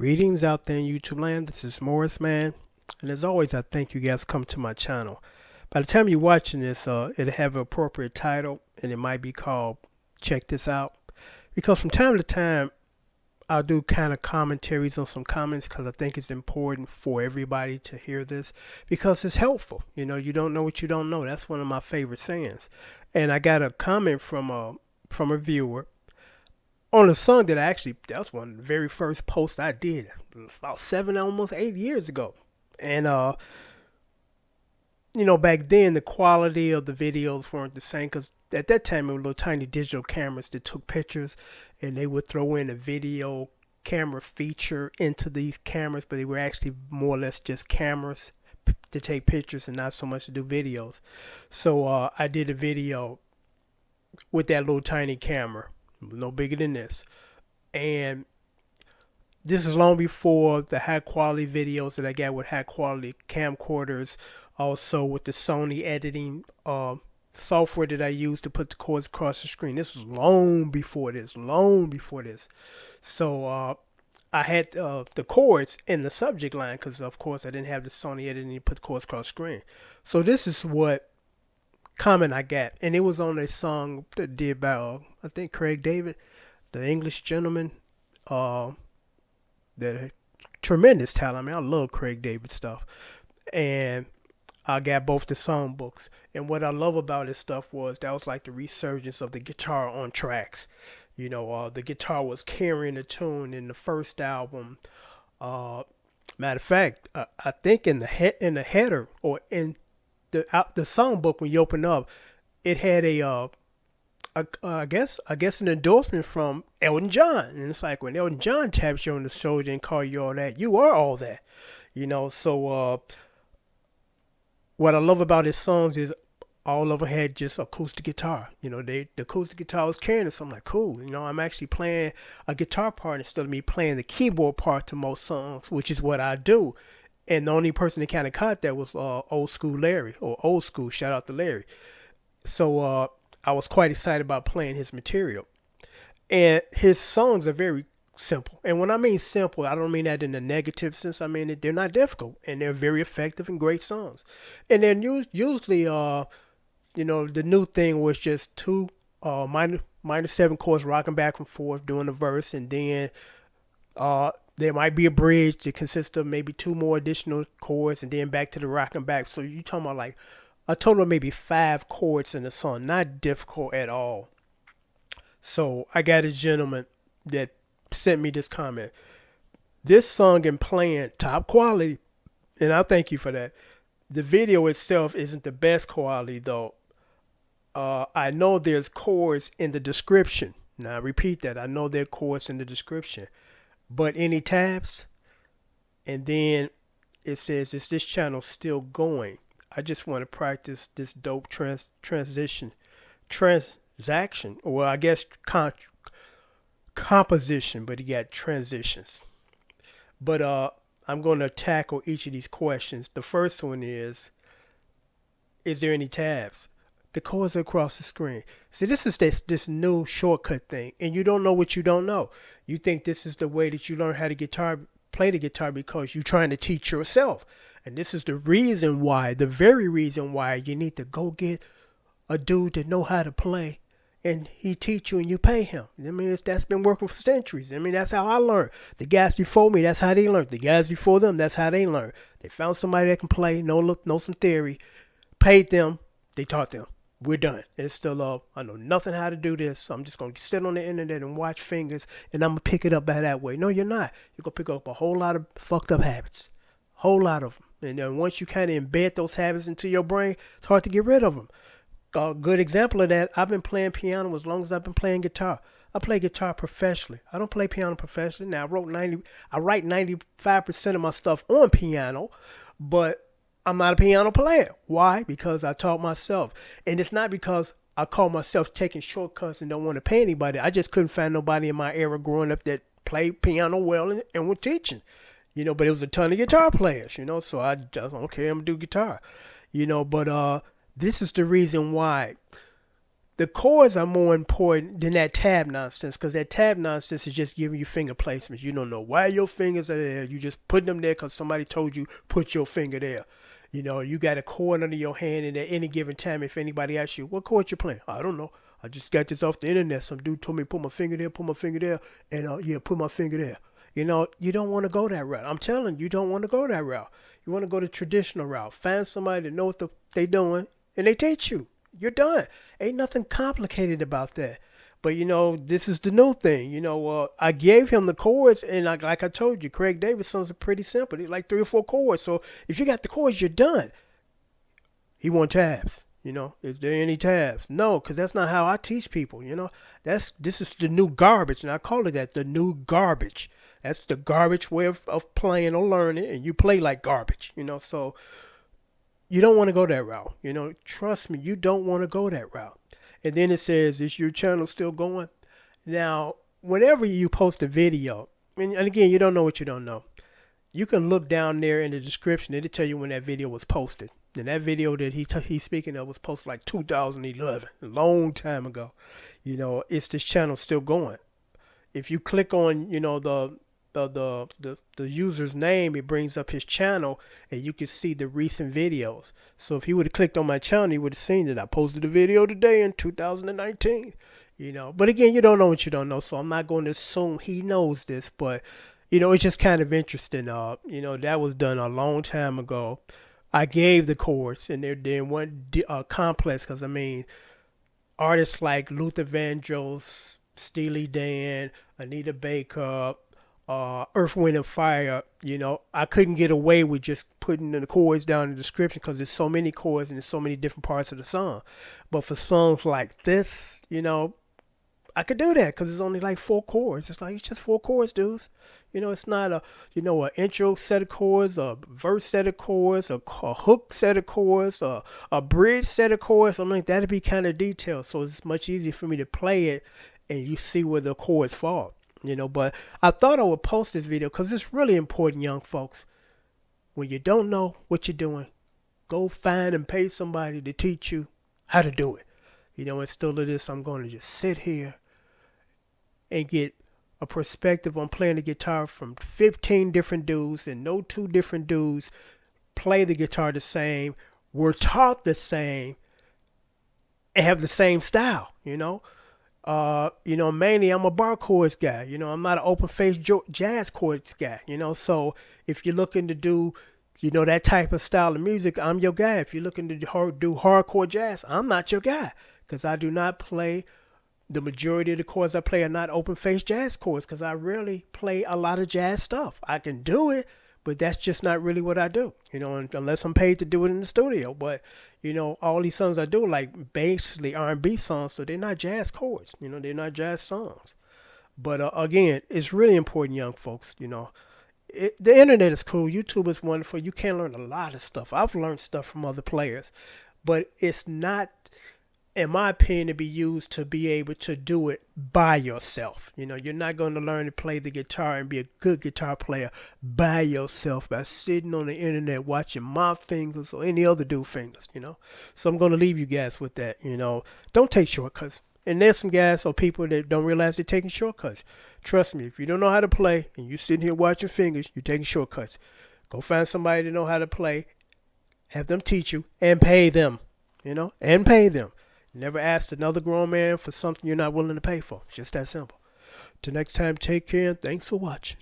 Greetings out there in YouTube land. This is Morris Man, and as always, I thank you guys for coming to my channel. By the time you're watching this, it'll have an appropriate title, and it might be called "Check This Out," because from time to time, I'll do kind of commentaries on some comments because I think it's important for everybody to hear this because it's helpful. You don't know what you don't know. That's one of my favorite sayings. And I got a comment from a viewer on a song that's one of the very first posts I did. It was about 7, almost 8 years ago. And back then the quality of the videos weren't the same because at that time it were little tiny digital cameras that took pictures, and they would throw in a video camera feature into these cameras, but they were actually more or less just cameras to take pictures and not so much to do videos. So I did a video with that little tiny camera, no bigger than this. And this is long before the high quality videos that I got with high quality camcorders, also with the Sony editing software that I use to put the chords across the screen. This was long before this. So I had the chords in the subject line because, of course, I didn't have the Sony editing to put the chords across the screen. So this is what comment I got, and it was on a song that did by I think Craig David, the English gentleman. The tremendous talent. I mean, I love Craig David stuff, and I got both the song books. And what I love about his stuff was that was like the resurgence of the guitar on tracks. The guitar was carrying the tune in the first album. Matter of fact, I think in the header or in the song book, when you open up, it had I guess an endorsement from Elton John, and it's like when Elton John taps you on the shoulder and call you all that, you are all that. So what I love about his songs is all of them had just acoustic guitar. The acoustic guitar was carrying it, so I'm like, cool. I'm actually playing a guitar part instead of me playing the keyboard part to most songs, which is what I do. And the only person that kind of caught that was Old School Larry, or Old School. Shout out to Larry. So I was quite excited about playing his material. And his songs are very simple. And when I mean simple, I don't mean that in a negative sense. I mean they're not difficult, and they're very effective and great songs. And then usually, the new thing was just two minor 7 chords rocking back and forth doing the verse, and then there might be a bridge that consists of maybe 2 more additional chords, and then back to the rocking back. So you're talking about like a total of maybe 5 chords in the song. Not difficult at all. So I got a gentleman that sent me this comment. This song and playing top quality, and I thank you for that. The video itself isn't the best quality though. I know there's chords in the description. Now I repeat that. I know there are chords in the description. But any tabs? And then it says, is this channel still going? I just want to practice this dope transaction. Well, I guess composition, but he got transitions. But I'm going to tackle each of these questions. The first one is there any tabs? The chords are across the screen. See, this is this new shortcut thing, and you don't know what you don't know. You think this is the way that you learn how to play the guitar because you're trying to teach yourself. And this is the very reason why you need to go get a dude that know how to play, and he teach you and you pay him. I mean, that's been working for centuries. I mean, that's how I learned. The guys before me, that's how they learned. The guys before them, that's how they learned. They found somebody that can play, know some theory, paid them, they taught them. We're done. It's still up. I know nothing how to do this, so I'm just going to sit on the internet and watch fingers, and I'm going to pick it up by that way. No, you're not. You're going to pick up a whole lot of fucked up habits. Whole lot of them. And then once you kind of embed those habits into your brain, it's hard to get rid of them. A good example of that, I've been playing piano as long as I've been playing guitar. I play guitar professionally. I don't play piano professionally. Now, I write 95% of my stuff on piano, but I'm not a piano player. Why? Because I taught myself. And it's not because I call myself taking shortcuts and don't want to pay anybody. I just couldn't find nobody in my era growing up that played piano well and were teaching. But it was a ton of guitar players, so I just, okay, I'm going to do guitar. But this is the reason why The chords are more important than that tab nonsense, because that tab nonsense is just giving you finger placements. You don't know why your fingers are there. You just put them there because somebody told you put your finger there. You got a chord under your hand, and at any given time, if anybody asks you, what chord you playing? I don't know. I just got this off the internet. Some dude told me put my finger there, and yeah, put my finger there. You don't want to go that route. I'm telling you, you don't want to go that route. You want to go the traditional route. Find somebody that knows what they doing, and they teach you. You're done. Ain't nothing complicated about that. But this is the new thing. I gave him the chords, and like I told you, Craig David songs are pretty simple. They're like 3 or 4 chords. So if you got the chords, you're done. He want tabs. Is there any tabs? No, because that's not how I teach people. This is the new garbage, and I call it that, the new garbage. That's the garbage way of playing or learning, and you play like garbage. So you don't want to go that route. Trust me, you don't want to go that route. And then it says, is your channel still going? Now, whenever you post a video, and again, you don't know what you don't know, you can look down there in the description. It'll tell you when that video was posted. And that video that he's speaking of was posted like 2011, a long time ago. Is this channel still going? If you click on, the user's name, it brings up his channel, and you can see the recent videos. So if he would have clicked on my channel, he would have seen that I posted a video today in 2019. But again, you don't know what you don't know, so I'm not going to assume he knows this. But it's just kind of interesting. That was done a long time ago. I gave the chords, and they weren't complex, because artists like Luther Vandross, Steely Dan, Anita Baker, Earth, Wind, and Fire, I couldn't get away with just putting the chords down in the description, because there's so many chords and there's so many different parts of the song. But for songs like this, I could do that, because it's only like 4 chords. It's just 4 chords, dudes. It's not an intro set of chords, a verse set of chords, a hook set of chords, a bridge set of chords. That'd be kind of detailed. So it's much easier for me to play it, and you see where the chords fall. But I thought I would post this video because it's really important, young folks. When you don't know what you're doing, go find and pay somebody to teach you how to do it. Instead of this, I'm going to just sit here and get a perspective on playing the guitar from 15 different dudes, and no 2 different dudes play the guitar the same, were taught the same, and have the same style. Mainly I'm a bar chords guy. I'm not an open face jazz chords guy. So if you're looking to do, that type of style of music, I'm your guy. If you're looking to do hardcore jazz, I'm not your guy, because I do not play. The majority of the chords I play are not open face jazz chords, because I rarely play a lot of jazz stuff. I can do it, but that's just not really what I do, unless I'm paid to do it in the studio. But, all these songs I do, like basically R&B songs, so they're not jazz chords, they're not jazz songs. But again, it's really important, young folks, the internet is cool. YouTube is wonderful. You can learn a lot of stuff. I've learned stuff from other players, but it's not, in my opinion, to be used to be able to do it by yourself. You're not going to learn to play the guitar and be a good guitar player by yourself by sitting on the internet watching my fingers or any other dude fingers, So I'm going to leave you guys with that, Don't take shortcuts. And there's some guys or people that don't realize they're taking shortcuts. Trust me, if you don't know how to play and you're sitting here watching fingers, you're taking shortcuts. Go find somebody to know how to play, have them teach you, and pay them, and pay them. Never ask another grown man for something you're not willing to pay for. It's just that simple. Till next time, take care, and thanks for watching.